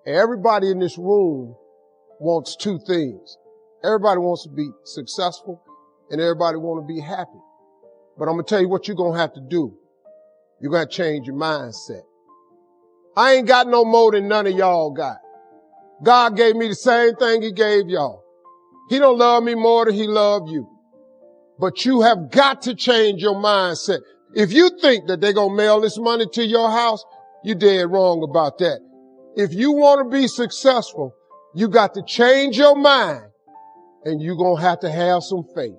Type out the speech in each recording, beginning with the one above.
Everybody in this room wants two things. Everybody wants to be successful and everybody wants to be happy. But I'm going to tell you what you're going to have to do. You're going to change your mindset. I ain't got no more than none of y'all got. God gave me the same thing he gave y'all. He don't love me more than he loved you. But you have got to change your mindset. If you think that they're going to mail this money to your house, you're dead wrong about that. If you want to be successful, you got to change your mind and you're going to have some faith.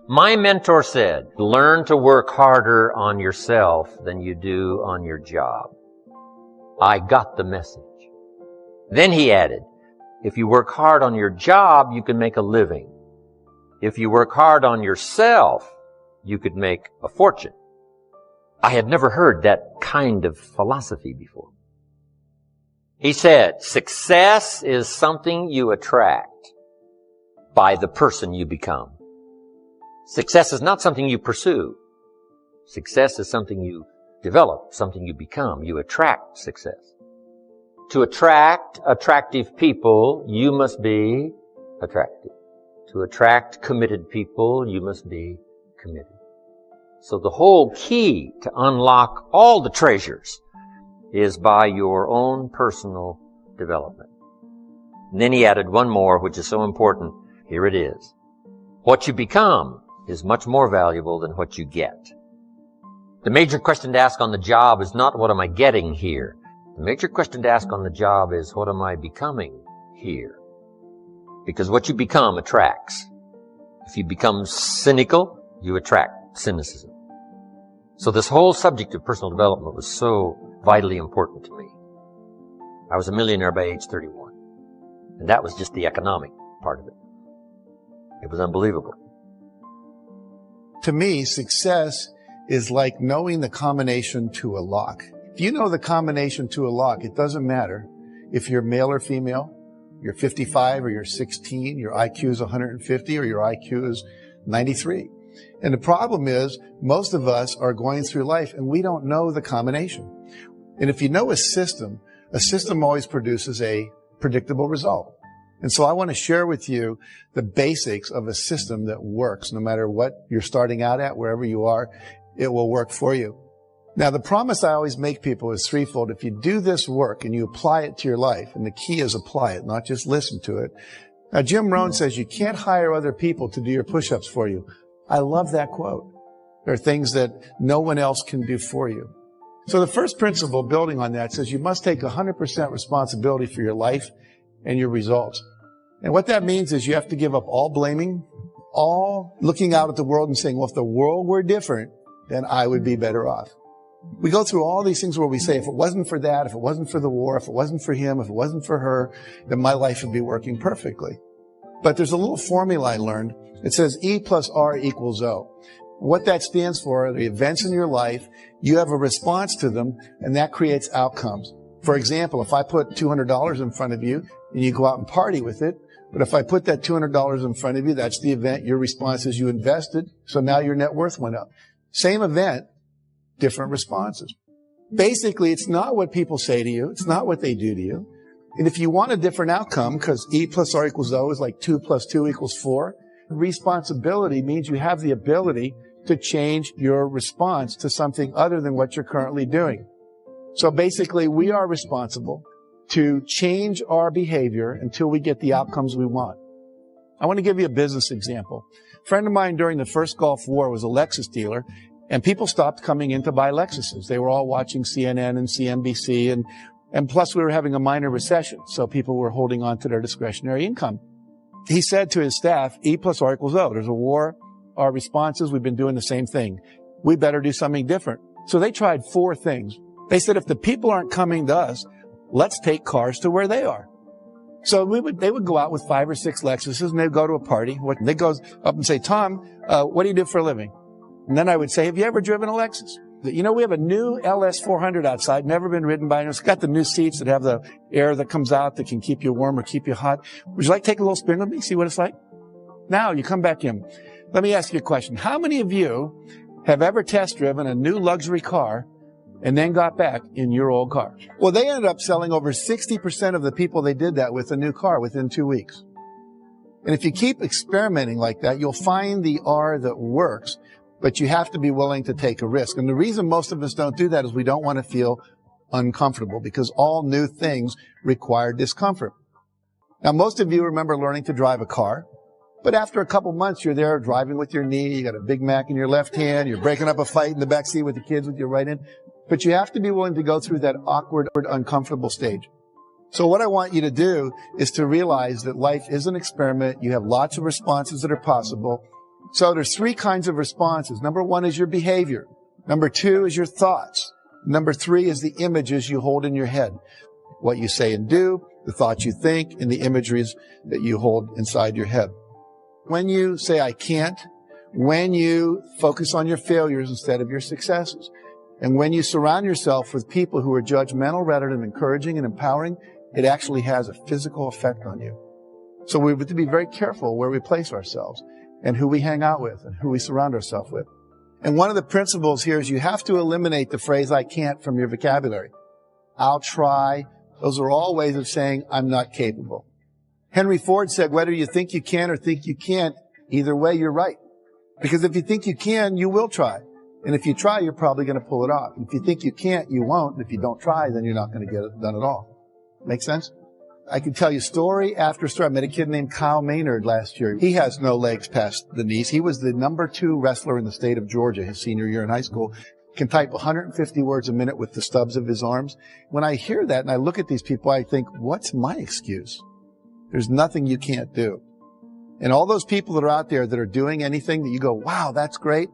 My mentor said, learn to work harder on yourself than you do on your job. I got the message. Then he added, if you work hard on your job, you can make a living. If you work hard on yourself, you could make a fortune. I had never heard that kind of philosophy before. He said, success is something you attract by the person you become. Success is not something you pursue. Success is something you develop, something you become. You attract success. To attract attractive people, you must be attractive. To attract committed people, you must be committed. So the whole key to unlock all the treasures is by your own personal development. And then he added one more, which is so important. Here it is. What you become is much more valuable than what you get. The major question to ask on the job is not what am I getting here? The major question to ask on the job is what am I becoming here? Because what you become attracts. If you become cynical, you attract cynicism. So this whole subject of personal development was so vitally important to me. I was a millionaire by age 31. And that was just the economic part of it. It was unbelievable. To me, success is like knowing the combination to a lock. If you know the combination to a lock, it doesn't matter if you're male or female, you're 55 or you're 16, your IQ is 150 or your IQ is 93. And the problem is most of us are going through life and we don't know the combination. And if you know a system always produces a predictable result. And so I want to share with you the basics of a system that works. No matter what you're starting out at, wherever you are, it will work for you. Now, the promise I always make people is threefold. If you do this work and you apply it to your life, and the key is apply it, not just listen to it. Now, Jim Rohn says you can't hire other people to do your push-ups for you. I love that quote. There are things that no one else can do for you. So the first principle building on that says you must take 100% responsibility for your life and your results. And what that means is you have to give up all blaming, all looking out at the world and saying, well, if the world were different, then I would be better off. We go through all these things where we say, if it wasn't for that, if it wasn't for the war, if it wasn't for him, if it wasn't for her, then my life would be working perfectly. But there's a little formula I learned. It says E plus R equals O. What that stands for are the events in your life. You have a response to them, and that creates outcomes. For example, if I put $200 in front of you and you go out and party with it, but if I put that $200 in front of you, that's the event. Your response is you invested, so now your net worth went up. Same event, different responses. Basically, it's not what people say to you. It's not what they do to you. And if you want a different outcome, because E plus R equals O is like 2 plus 2 equals 4, responsibility means you have the ability to change your response to something other than what you're currently doing. So basically, we are responsible to change our behavior until we get the outcomes we want. I want to give you a business example. A friend of mine during the first Gulf War was a Lexus dealer, and people stopped coming in to buy Lexuses. They were all watching CNN and CNBC, and plus we were having a minor recession, so people were holding on to their discretionary income. He said to his staff, E plus R equals O. There's a war. Our responses, we've been doing the same thing. We better do something different. So they tried 4 things. They said, if the people aren't coming to us, let's take cars to where they are. So they would go out with 5 or 6 Lexuses and they'd go to a party. They go up and say, Tom, what do you do for a living? And then I would say, have you ever driven a Lexus? You know, we have a new LS400 outside, never been ridden by, and it's got the new seats that have the air that comes out that can keep you warm or keep you hot. Would you like to take a little spin with me, see what it's like? Now you come back in. Let me ask you a question. How many of you have ever test driven a new luxury car and then got back in your old car. Well, they ended up selling over 60% of the people they did that with a new car within 2 weeks. And if you keep experimenting like that, you'll find the R that works, but you have to be willing to take a risk. And the reason most of us don't do that is we don't want to feel uncomfortable, because all new things require discomfort. Now, most of you remember learning to drive a car, but after a couple months, you're there driving with your knee, you got a Big Mac in your left hand, you're breaking up a fight in the back seat with the kids with your right hand. But you have to be willing to go through that awkward, uncomfortable stage. So what I want you to do is to realize that life is an experiment. You have lots of responses that are possible. So there's 3 kinds of responses. Number 1 is your behavior. Number 2 is your thoughts. Number 3 is the images you hold in your head. What you say and do, the thoughts you think, and the imageries that you hold inside your head. When you say, I can't, when you focus on your failures instead of your successes, and when you surround yourself with people who are judgmental rather than encouraging and empowering, it actually has a physical effect on you. So we have to be very careful where we place ourselves and who we hang out with and who we surround ourselves with. And one of the principles here is you have to eliminate the phrase, I can't, from your vocabulary. I'll try. Those are all ways of saying, I'm not capable. Henry Ford said, whether you think you can or think you can't, either way, you're right. Because if you think you can, you will try. And if you try, you're probably going to pull it off. If you think you can't, you won't. And if you don't try, then you're not going to get it done at all. Make sense? I can tell you story after story. I met a kid named Kyle Maynard last year. He has no legs past the knees. He was the number 2 wrestler in the state of Georgia his senior year in high school. Can type 150 words a minute with the stubs of his arms. When I hear that and I look at these people, I think, what's my excuse? There's nothing you can't do. And all those people that are out there that are doing anything that you go, wow, that's great,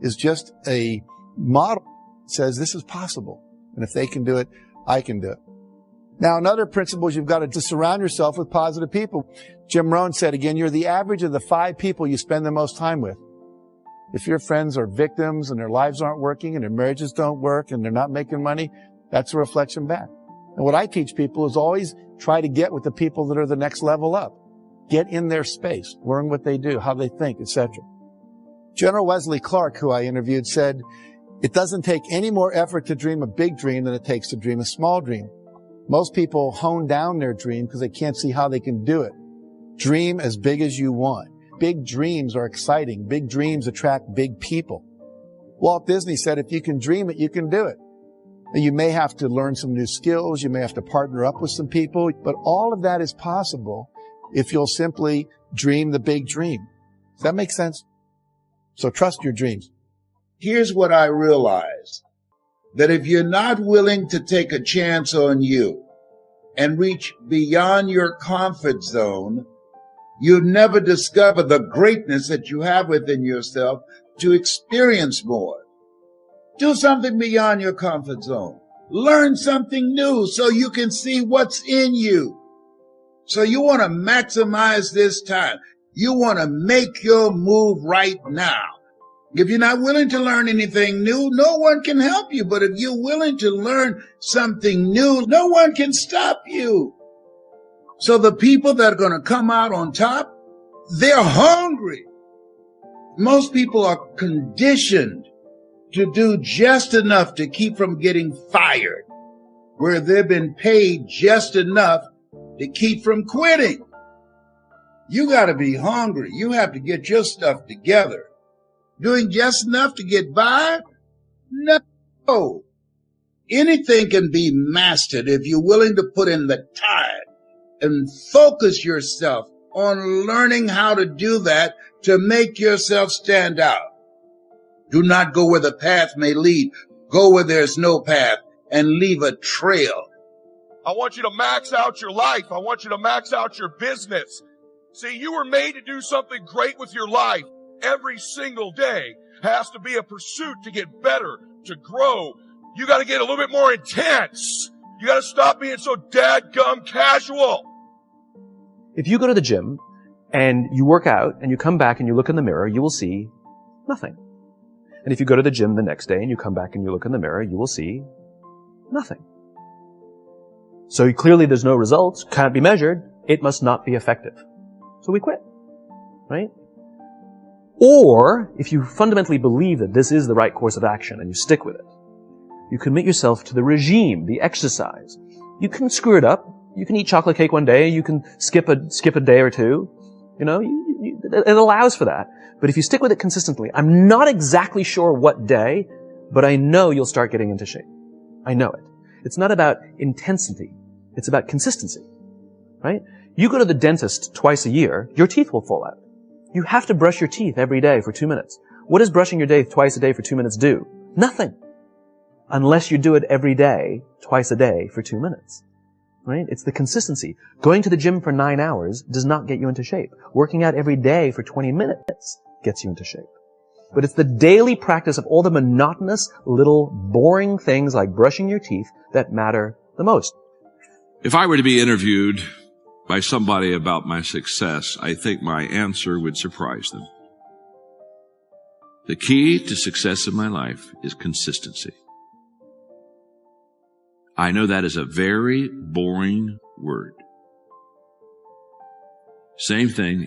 is just a model that says this is possible. And if they can do it, I can do it. Now, another principle is you've got to surround yourself with positive people. Jim Rohn said, again, you're the average of the 5 people you spend the most time with. If your friends are victims and their lives aren't working and their marriages don't work and they're not making money, that's a reflection back. And what I teach people is always try to get with the people that are the next level up. Get in their space, learn what they do, how they think, etc. General Wesley Clark, who I interviewed, said, it doesn't take any more effort to dream a big dream than it takes to dream a small dream. Most people hone down their dream because they can't see how they can do it. Dream as big as you want. Big dreams are exciting. Big dreams attract big people. Walt Disney said, if you can dream it, you can do it. You may have to learn some new skills. You may have to partner up with some people, but all of that is possible if you'll simply dream the big dream. Does that make sense? So trust your dreams. Here's what I realized. That if you're not willing to take a chance on you and reach beyond your comfort zone, you'll never discover the greatness that you have within yourself to experience more. Do something beyond your comfort zone. Learn something new so you can see what's in you. So you want to maximize this time. You want to make your move right now. If you're not willing to learn anything new, no one can help you. But if you're willing to learn something new, no one can stop you. So the people that are going to come out on top, they're hungry. Most people are conditioned to do just enough to keep from getting fired, where they've been paid just enough to keep from quitting. You got to be hungry. You have to get your stuff together. Doing just enough to get by? No. Anything can be mastered if you're willing to put in the time and focus yourself on learning how to do that to make yourself stand out. Do not go where the path may lead. Go where there's no path and leave a trail. I want you to max out your life. I want you to max out your business. See, you were made to do something great with your life. Every single day has to be a pursuit to get better, to grow. You got to get a little bit more intense. You got to stop being so dadgum casual. If you go to the gym and you work out and you come back and you look in the mirror, you will see nothing. And if you go to the gym the next day and you come back and you look in the mirror, you will see nothing. So clearly there's no results, can't be measured, it must not be effective. So we quit, right? Or, if you fundamentally believe that this is the right course of action and you stick with it, You commit yourself to the regime, the exercise. You can screw it up. You can eat chocolate cake one day. You can skip a day or two. You know, it allows for that. But if you stick with it consistently, I'm not exactly sure what day, but I know you'll start getting into shape. I know it. It's not about intensity. It's about consistency, right? You go to the dentist twice a year, your teeth will fall out. You have to brush your teeth every day for 2 minutes. What does brushing your teeth twice a day for 2 minutes do? Nothing. Unless you do it every day, twice a day for 2 minutes. Right? It's the consistency. Going to the gym for 9 hours does not get you into shape. Working out every day for 20 minutes gets you into shape. But it's the daily practice of all the monotonous, little, boring things like brushing your teeth that matter the most. If I were to be interviewed by somebody about my success, I think my answer would surprise them. The key to success in my life is consistency. I know that is a very boring word. Same thing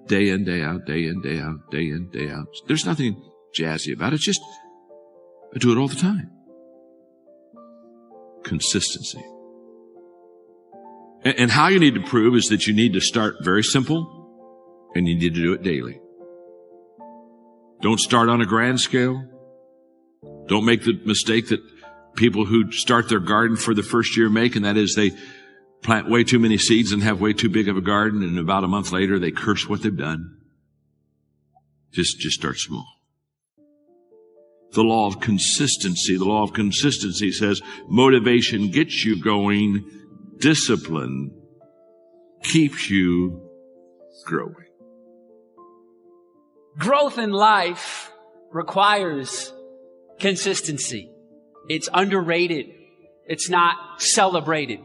day in, day out, day in, day out, day in, day out. There's nothing jazzy about it. It's just, I do it all the time. Consistency. And how you need to prove is that you need to start very simple and you need to do it daily. Don't start on a grand scale. Don't make the mistake that people who start their garden for the first year make, and that is they plant way too many seeds and have way too big of a garden, and about a month later they curse what they've done. Just start small. The law of consistency says motivation gets you going, discipline keeps you growing. Growth in life requires consistency. It's underrated. It's not celebrated.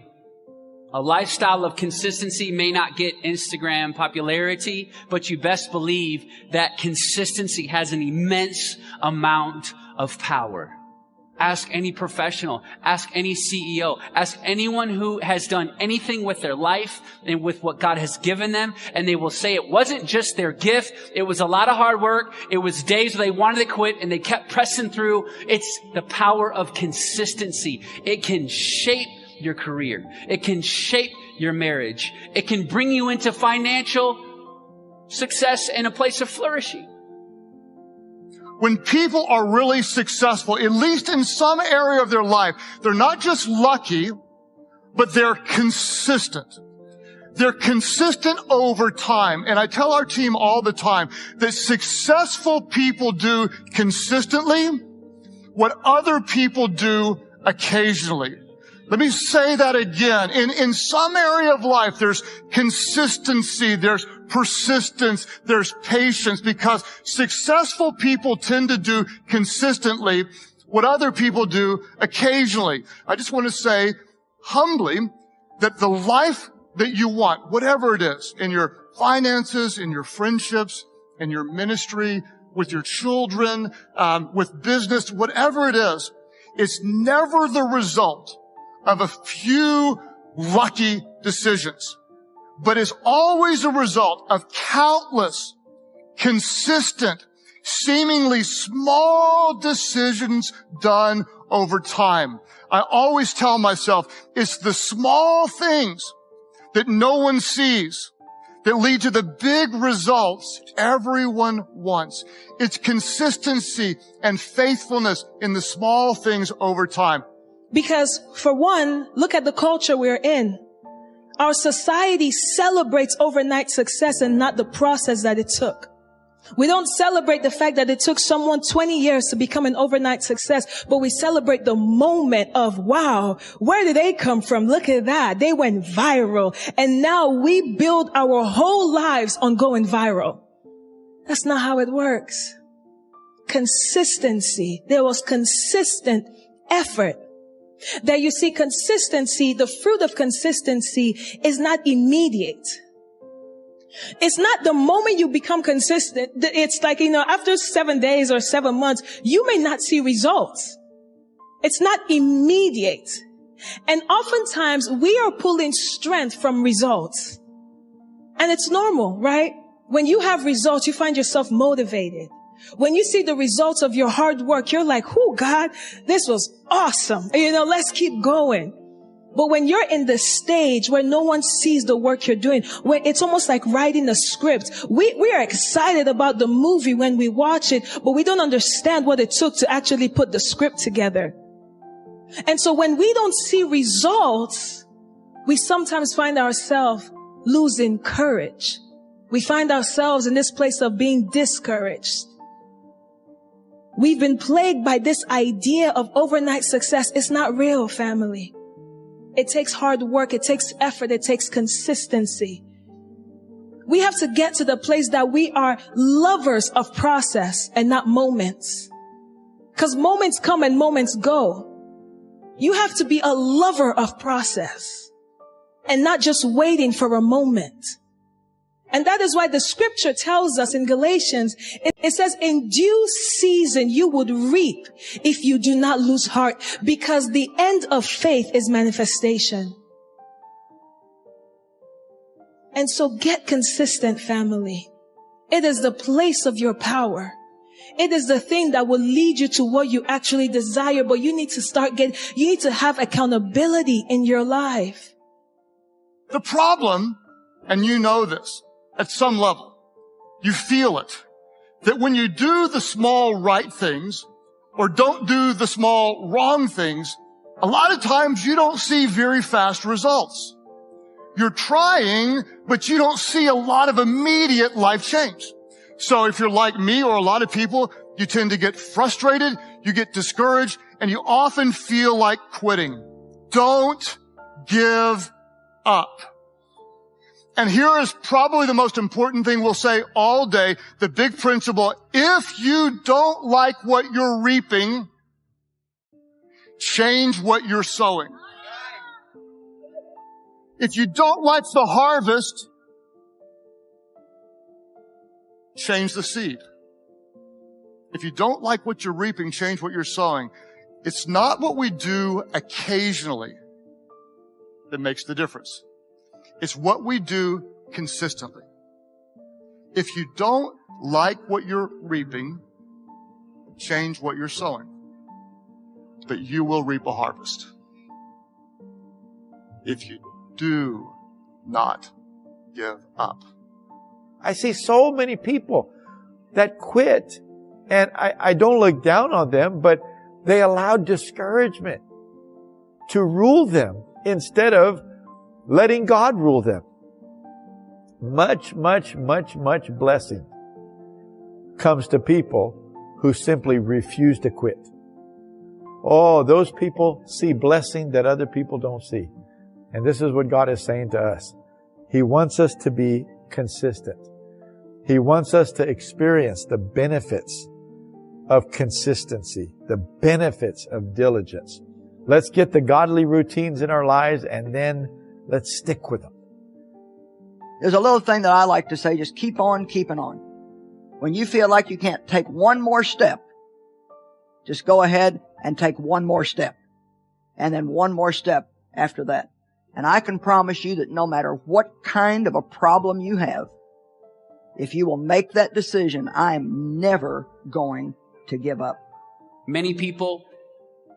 A lifestyle of consistency may not get Instagram popularity, but you best believe that consistency has an immense amount of power. Ask any professional, ask any CEO, ask anyone who has done anything with their life and with what God has given them, and they will say it wasn't just their gift, it was a lot of hard work, it was days where they wanted to quit and they kept pressing through. It's the power of consistency. It can shape your career. It can shape your marriage. It can bring you into financial success and a place of flourishing. When people are really successful, at least in some area of their life, they're not just lucky, but they're consistent. They're consistent over time. And I tell our team all the time that successful people do consistently what other people do occasionally. Let me say that again. In some area of life, there's consistency, there's persistence, there's patience, because successful people tend to do consistently what other people do occasionally. I just want to say humbly that the life that you want, whatever it is, in your finances, in your friendships, in your ministry, with your children, with business, whatever it is, it's never the result of a few lucky decisions, but is always a result of countless, consistent, seemingly small decisions done over time. I always tell myself it's the small things that no one sees that lead to the big results everyone wants. It's consistency and faithfulness in the small things over time. Because, for one, look at the culture we're in. Our society celebrates overnight success and not the process that it took. We don't celebrate the fact that it took someone 20 years to become an overnight success, but we celebrate the moment of, wow, where did they come from? Look at that. They went viral. And now we build our whole lives on going viral. That's not how it works. Consistency. There was consistent effort. That you see, consistency, the fruit of consistency is not immediate. It's not the moment you become consistent. It's like, after 7 days or 7 months, you may not see results. It's not immediate. And oftentimes we are pulling strength from results. And it's normal, right? When you have results, you find yourself motivated. When you see the results of your hard work, you're like, "Oh God, this was awesome. Let's keep going." But when you're in the stage where no one sees the work you're doing, where it's almost like writing a script, we are excited about the movie when we watch it, but we don't understand what it took to actually put the script together. And so when we don't see results, we sometimes find ourselves losing courage. We find ourselves in this place of being discouraged. We've been plagued by this idea of overnight success. It's not real, family. It takes hard work. It takes effort. It takes consistency. We have to get to the place that we are lovers of process and not moments. Because moments come and moments go. You have to be a lover of process and not just waiting for a moment. And that is why the scripture tells us in Galatians, it says, in due season you would reap if you do not lose heart, because the end of faith is manifestation. And so get consistent, family. It is the place of your power. It is the thing that will lead you to what you actually desire, but you need to you need to have accountability in your life. The problem, and you know this, at some level, you feel it, that when you do the small right things or don't do the small wrong things, a lot of times you don't see very fast results. You're trying, but you don't see a lot of immediate life change. So if you're like me or a lot of people, you tend to get frustrated, you get discouraged, and you often feel like quitting. Don't give up. And here is probably the most important thing we'll say all day, the big principle. If you don't like what you're reaping, change what you're sowing. If you don't like the harvest, change the seed. If you don't like what you're reaping, change what you're sowing. It's not what we do occasionally that makes the difference. It's what we do consistently. If you don't like what you're reaping, change what you're sowing. But you will reap a harvest. If you do not give up. I see so many people that quit, and I don't look down on them, but they allow discouragement to rule them instead of letting God rule them. Much blessing comes to people who simply refuse to quit. Oh, those people see blessing that other people don't see. And this is what God is saying to us. He wants us to be consistent. He wants us to experience the benefits of consistency, the benefits of diligence. Let's get the godly routines in our lives, and then let's stick with them. There's a little thing that I like to say, just keep on keeping on. When you feel like you can't take one more step, just go ahead and take one more step. And then one more step after that. And I can promise you that no matter what kind of a problem you have, if you will make that decision, I am never going to give up. Many people,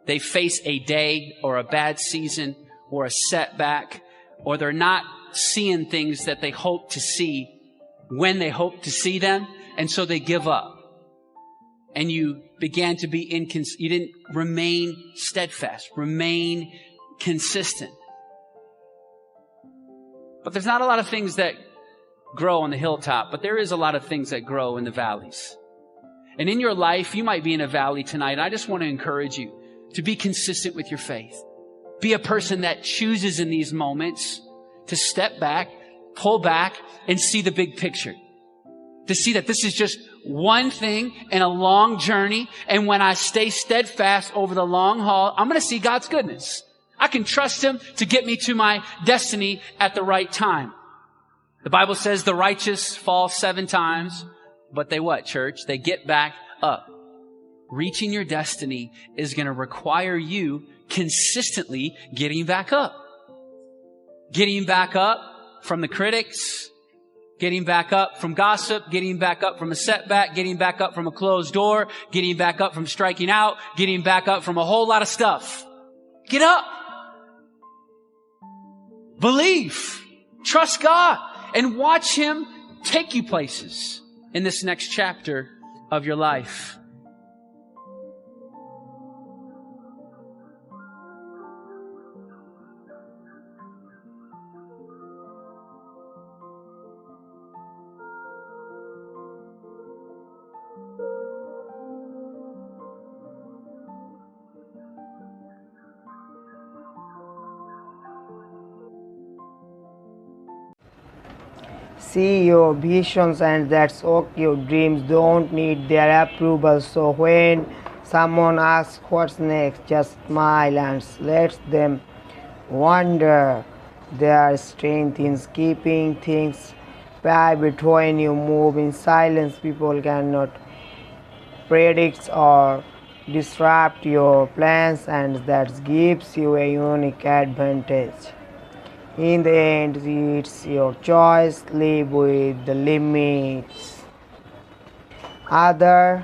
they face a day or a bad season or a setback, or they're not seeing things that they hope to see when they hope to see them, and so they give up. And you began to be you didn't remain steadfast, remain consistent. But there's not a lot of things that grow on the hilltop, but there is a lot of things that grow in the valleys. And in your life, you might be in a valley tonight, and I just want to encourage you to be consistent with your faith. Be a person that chooses in these moments to step back, pull back, and see the big picture. To see that this is just one thing in a long journey, and when I stay steadfast over the long haul, I'm going to see God's goodness. I can trust Him to get me to my destiny at the right time. The Bible says the righteous fall 7 times, but they what, church? They get back up. Reaching your destiny is going to require you consistently getting back up. Getting back up from the critics, Getting back up from gossip, getting back up from a setback, getting back up from a closed door, getting back up from striking out, getting back up from a whole lot of stuff. Get up. Believe. Trust God. And watch Him take you places in this next chapter of your life. See your visions, and that's okay. Your dreams don't need their approval. So when someone asks what's next, just smile and let them wonder. Their strength in keeping things private. When you move in silence, people cannot predict or disrupt your plans, and that gives you a unique advantage. In the end, it's your choice. Live with the limits. Either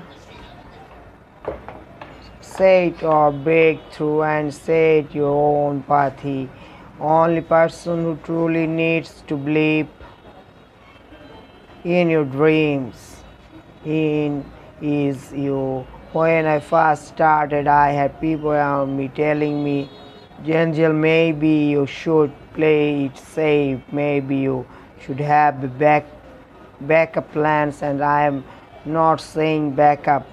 set or break through and set your own path. The only person who truly needs to believe in your dreams is you. When I first started, I had people around me telling me, Angel, maybe you should play it safe, maybe you should have the backup plans, and I am not saying backup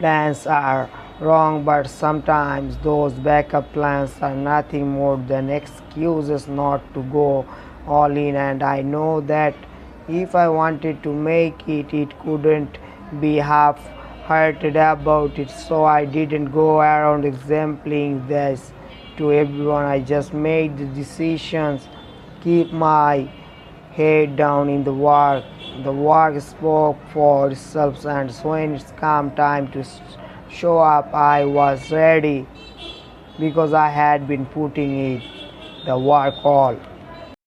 plans are wrong, but sometimes those backup plans are nothing more than excuses not to go all in, and I know that if I wanted to make it, it couldn't be half-hearted about it, so I didn't go around exempling this to everyone. I just made the decisions, keep my head down in the work. The work spoke for itself, and when it's come time to show up, I was ready because I had been putting it the work all.